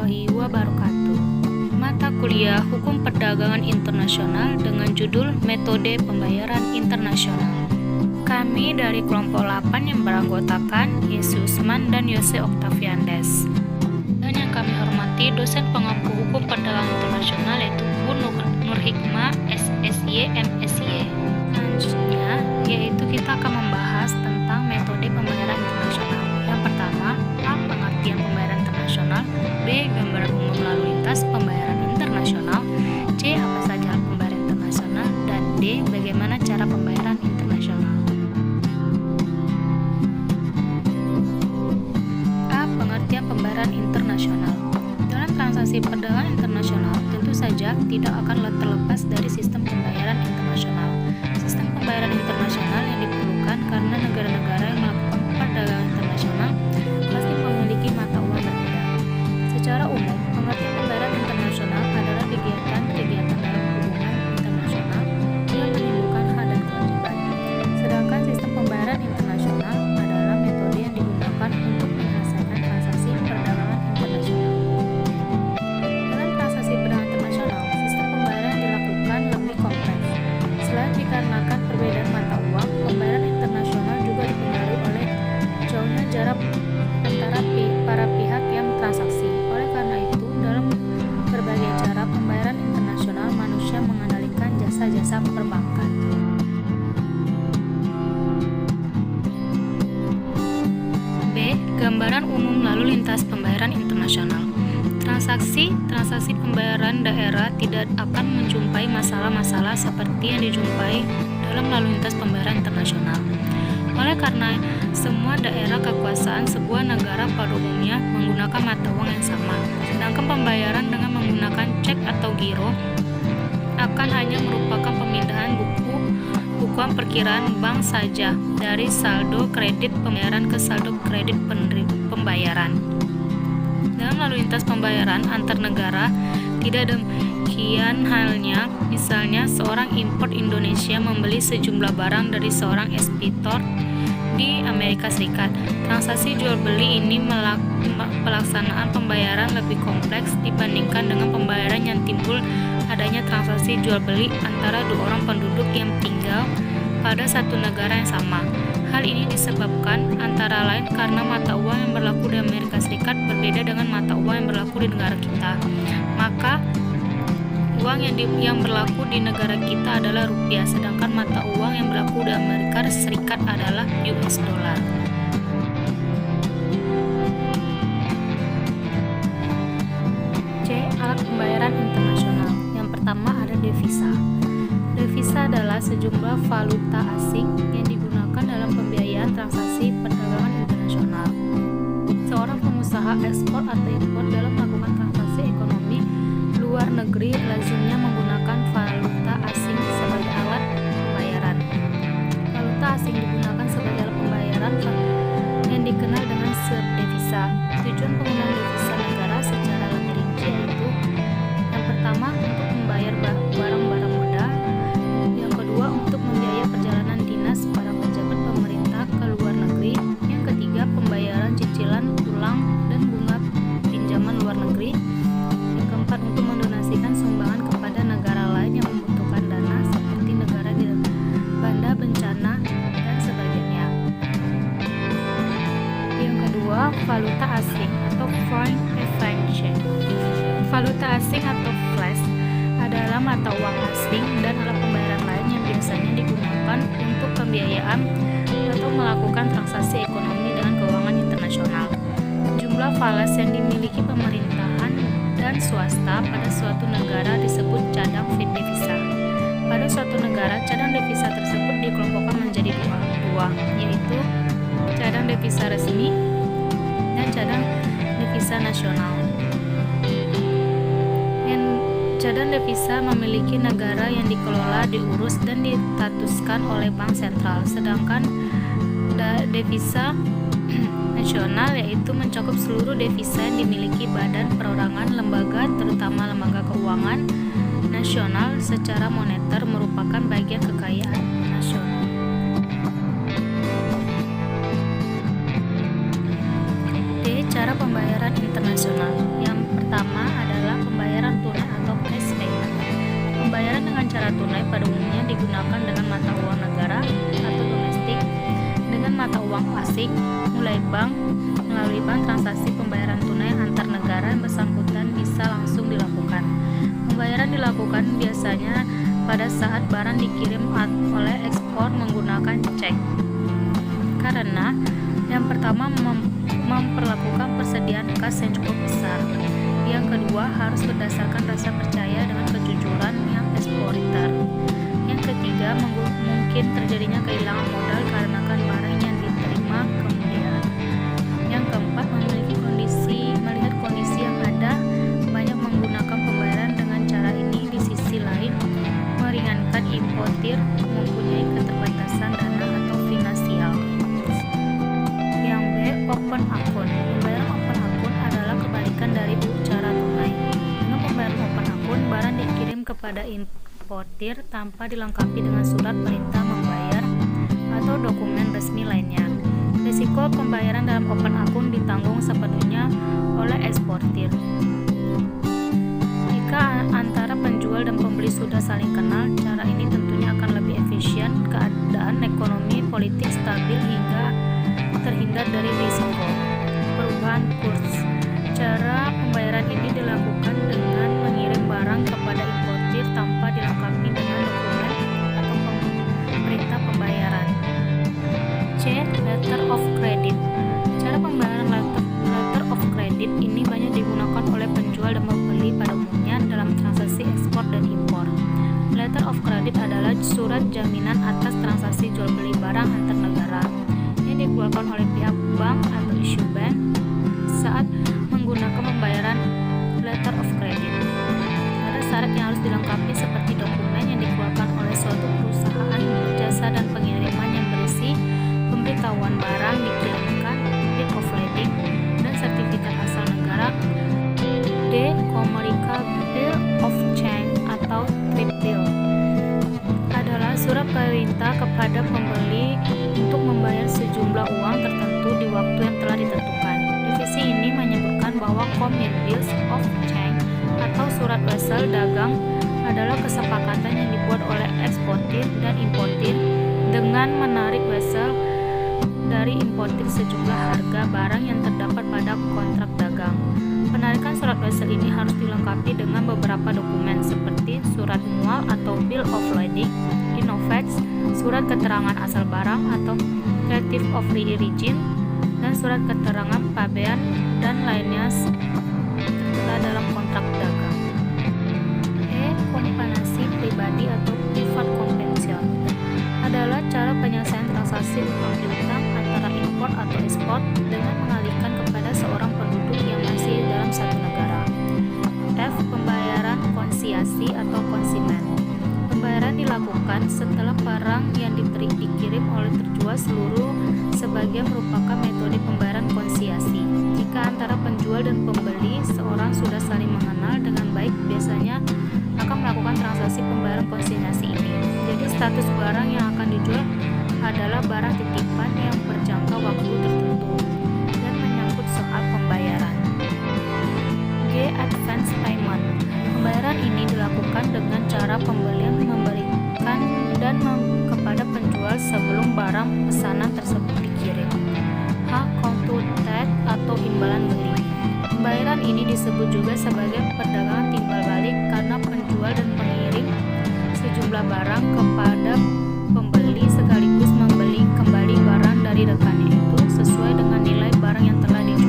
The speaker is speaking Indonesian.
warahmatullahi wabarakatuh. Mata kuliah Hukum Perdagangan Internasional dengan judul Metode Pembayaran Internasional. Kami dari kelompok 8 yang beranggotakan Yesi Usman dan Yose Octaviandes. Dan yang kami hormati dosen pengampu Hukum Perdagangan Internasional yaitu Bu Nur Hikmah, SSY, MSY. Selanjutnya yaitu kita akan membahas tentang metode pembayaran internasional. Yang pertama, A. Pengertian pembayaran internasional. B. Gambaran umum lalu lintas pembayaran internasional. C. Apa saja pembayaran internasional. Dan D. Bagaimana cara pembayaran internasional. A. Pengertian pembayaran internasional. Dalam transaksi perdagangan internasional, tentu saja tidak akan terlepas dari sistem pembayaran internasional. Sistem pembayaran internasional yang diperlukan karena negara-negara yang melakukan perdagangan internasional pasti memiliki mata uang berbeda. Secara umum, pengertian pembayaran internasional adalah kegiatan-kegiatan dalam hubungan internasional yang menimbulkan hak dan kewajiban. Sedangkan sistem pembayaran internasional adalah metode yang digunakan untuk menyelesaikan transaksi perdagangan internasional. Dalam transaksi perdagangan internasional, sistem pembayaran dilakukan lebih kompleks. Selain dikarenakan perbedaan mata uang, pembayaran internasional juga dipengaruhi oleh jauhnya jarak antara para pihak yang transaksi. Oleh karena itu, dalam berbagai cara pembayaran internasional, manusia mengandalkan jasa-jasa perbankan. B. Gambaran umum lalu lintas pembayaran internasional. Transaksi pembayaran daerah tidak akan menjumpai masalah-masalah seperti yang dijumpai dalam lalu lintas pembayaran internasional. Oleh karena semua daerah kekuasaan sebuah negara pada umumnya menggunakan mata uang yang sama, sedangkan pembayaran dengan menggunakan cek atau giro akan hanya merupakan pemindahan bukuan perkiraan bank saja dari saldo kredit pembayaran ke saldo kredit pembayaran. Dalam lalu lintas pembayaran antar negara tidak demikian halnya. Misalnya seorang import Indonesia membeli sejumlah barang dari seorang eksportir di Amerika Serikat. Transaksi jual beli ini pelaksanaan pembayaran lebih kompleks dibandingkan dengan pembayaran yang timbul adanya transaksi jual beli antara dua orang penduduk yang tinggal pada satu negara yang sama. Hal ini disebabkan antara lain karena mata uang yang berlaku di Amerika Serikat berbeda dengan mata uang yang berlaku di negara kita. Maka uang yang berlaku di negara kita adalah rupiah, sedangkan mata uang yang berlaku di Amerika Serikat adalah US dollar. C. Alat pembayaran internasional. Yang pertama ada devisa. Devisa adalah sejumlah valuta asing yang digunakan dalam pembiayaan transaksi perdagangan internasional. Seorang pengusaha ekspor atau impor dalam melakukan transaksi ekonomi luar negeri lazimnya menggunakan valuta asing sebagai alat pembayaran. Valuta asing digunakan sebagai alat pembayaran yang dikenal dengan devisa. Tujuan penggunaan devisa negara secara lebih rinci yaitu yang pertama untuk membayar barang-barang modal, yang kedua untuk membiayai perjalanan dinas para pejabat pemerintah ke luar negeri, yang ketiga pembayaran cicilan ulang dan bunga pinjaman luar negeri, yang keempat untuk mendonasikan sumbangan kepada negara lain yang membutuhkan dana seperti negara di banda bencana dan sebagainya. Yang kedua, valuta asing atau foreign exchange. Valuta asing atau flash adalah mata uang asing dan alat pembayaran lain yang biasanya digunakan untuk pembiayaan atau melakukan transaksi ekonomi dengan keuangan internasional. Jumlah falas yang dimiliki pemerintahan dan swasta pada suatu negara disebut cadang devisa. Pada suatu negara, cadang devisa tersebut dikelompokkan menjadi dua, yaitu cadang devisa resmi dan cadang devisa nasional. Cadang devisa memiliki negara yang dikelola, diurus, dan ditatuskan oleh bank sentral, sedangkan devisa nasional yaitu mencakup seluruh devisa yang dimiliki badan perorangan lembaga, terutama lembaga keuangan nasional secara moneter merupakan bagian kekayaan nasional. D. Cara pembayaran internasional. Yang pertama pembayaran tunai atau cash payment. Pembayaran dengan cara tunai pada umumnya digunakan dengan mata uang negara atau domestik, dengan mata uang asing, melalui bank. Transaksi pembayaran tunai antar negara yang bersangkutan bisa langsung dilakukan. Pembayaran dilakukan biasanya pada saat barang dikirim oleh ekspor menggunakan cek. Karena yang pertama memperlakukan persediaan kas yang cukup besar. Yang kedua harus berdasarkan rasa percaya dengan kejujuran yang eksportir. Yang ketiga mungkin terjadinya kehilangan modal karena barang yang diterima kemudian. Yang keempat melihat kondisi yang ada, banyak menggunakan pembayaran dengan cara ini. Di sisi lain meringankan importir mempunyai keterbatasan dana atau finansial. Yang B, open account. Pembayaran open account adalah kebalikan dari cara tunai. Dengan pembayaran open account, barang dikirim kepada importir tanpa dilengkapi dengan surat perintah membayar atau dokumen resmi lainnya. Risiko pembayaran dalam open account ditanggung sepenuhnya oleh eksportir. Jika antara penjual dan pembeli sudah saling kenal, cara ini tentunya akan lebih efisien, keadaan ekonomi politik stabil hingga terhindar dari risiko perubahan kurs. Cara pembayaran ini dilakukan dengan mengirim barang kepada importir tanpa dilengkapi dengan dokumen atau perintah pembayaran. C. Letter of credit. Cara pembayaran letter of credit ini banyak digunakan oleh penjual dan pembeli pada umumnya dalam transaksi ekspor dan impor. Letter of credit adalah surat jaminan atas transaksi jual beli barang antar negara yang dikeluarkan oleh pihak bank atau issuer saat menggunakan pembayaran letter of credit. Ada syarat yang harus dilengkapi seperti dokumen yang dikeluarkan oleh suatu perusahaan jasa dan pengiriman yang berisi pemberitahuan barang dikirimkan, bill of lading, dan sertifikat asal negara. D. Commercial bill of exchange atau trade bill adalah surat perintah kepada pembeli untuk membayar sejumlah uang tertentu di waktu yang telah ditentukan. Divisi ini menyebutkan bahwa commercial bills of exchange atau surat wesel dagang adalah kesepakatan yang dibuat oleh eksportir dan importir dengan menarik wesel dari importir sejumlah harga barang yang terdapat pada kontrak dagang. Penarikan surat wesel ini harus dilengkapi dengan beberapa dokumen seperti surat mual atau bill of lading, invoice, surat keterangan asal barang atau certificate of origin, dan surat keterangan pabean dan lainnya tertera dalam kontrak dagang. E. Kompensasi pribadi atau private compensation adalah cara penyelesaian transaksi utang piutang antara impor atau ekspor dengan mengalihkan kepada seorang penduduk yang masih dalam satu negara. F. Pembayaran konsinyasi atau konsimen. Pembayaran dilakukan setelah barang yang dikirim oleh terjual seluruh sebagian merupakan metode pembayaran konsinyasi. Jika antara penjual dan pembeli seorang sudah saling mengenal dengan baik, biasanya akan melakukan transaksi pembayaran konsinyasi ini. Jadi status barang yang akan dijual adalah barang titipan yang berjangka waktu tertentu dan menyangkut soal pembayaran. G. Advance payment. Pembayaran ini dilakukan dengan cara pembelian memberikan dan kepada penjual sebelum barang pesanan tersebut dikirim. H. Countertake atau imbalan beli. Pembayaran ini disebut juga sebagai perdagangan timbal balik karena penjual dan pengirim sejumlah barang kepada pembeli sekaligus membeli kembali barang dari rekannya itu sesuai dengan nilai barang yang telah dijual.